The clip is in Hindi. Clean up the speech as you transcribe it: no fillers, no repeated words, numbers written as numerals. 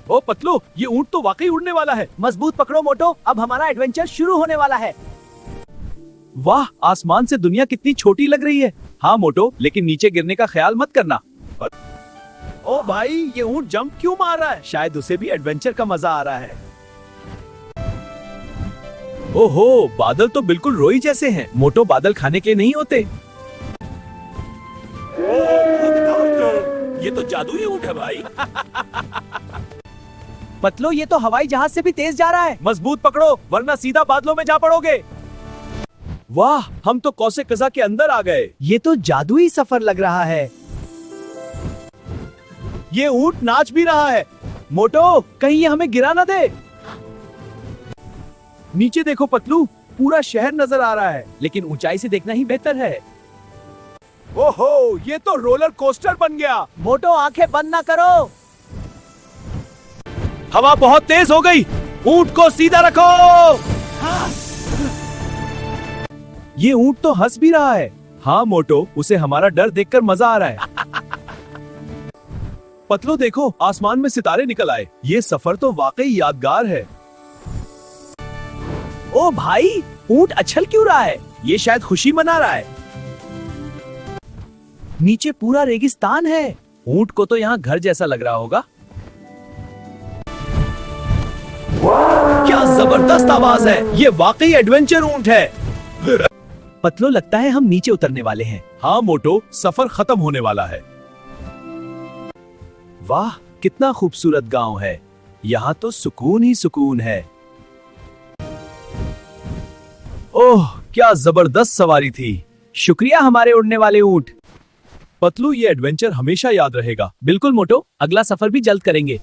ओ पतलू, ये ऊंट तो वाकई उड़ने वाला है। मजबूत पकड़ो मोटो, अब हमारा एडवेंचर शुरू होने वाला है। वाह, आसमान से दुनिया कितनी छोटी लग रही है। हाँ मोटो, लेकिन नीचे गिरने का ख्याल मत करना। ओ भाई, ये ऊंट जंप क्यों मार रहा है? शायद उसे भी एडवेंचर का मजा आ रहा है। ओहो, बादल तो बिल्कुल रोई जैसे हैं। मोटो, बादल खाने के नहीं होते। ये तो जादुई ऊंट है भाई। पतलो, ये तो हवाई जहाज से भी तेज जा रहा है। मजबूत पकड़ो, वरना सीधा बादलों में जा पड़ोगे। वाह, हम तो कौसे कज़ा के अंदर आ गए। ये तो जादुई सफर लग रहा है। ये ऊंट नाच भी रहा है। मोटो, कहीं ये हमें गिरा ना दे। नीचे देखो पतलू, पूरा शहर नजर आ रहा है, लेकिन ऊंचाई से देखना ही बेहतर है। ओहो, ये तो रोलर कोस्टर बन गया। मोटो, आंखें बंद ना करो। हवा बहुत तेज हो गई। ऊंट को सीधा रखो। ये ऊंट तो हंस भी रहा है। हाँ मोटो, उसे हमारा डर देखकर मजा आ रहा है। पतलो देखो, आसमान में सितारे निकल आए। ये सफर तो वाकई यादगार है। ओ भाई, ऊंट उछल क्यों रहा है? ये शायद खुशी मना रहा है। नीचे पूरा रेगिस्तान है। ऊंट को तो यहाँ घर जैसा लग रहा होगा। क्या जबरदस्त आवाज है। ये वाकई एडवेंचर ऊंट है। पतलो, लगता है हम नीचे उतरने वाले हैं। हाँ मोटो, सफर खत्म होने वाला है। वाह, कितना खूबसूरत गांव है। यहाँ तो सुकून ही सुकून है। ओह, क्या जबरदस्त सवारी थी। शुक्रिया हमारे उड़ने वाले ऊंट। पतलू, ये एडवेंचर हमेशा याद रहेगा। बिल्कुल मोटो, अगला सफर भी जल्द करेंगे।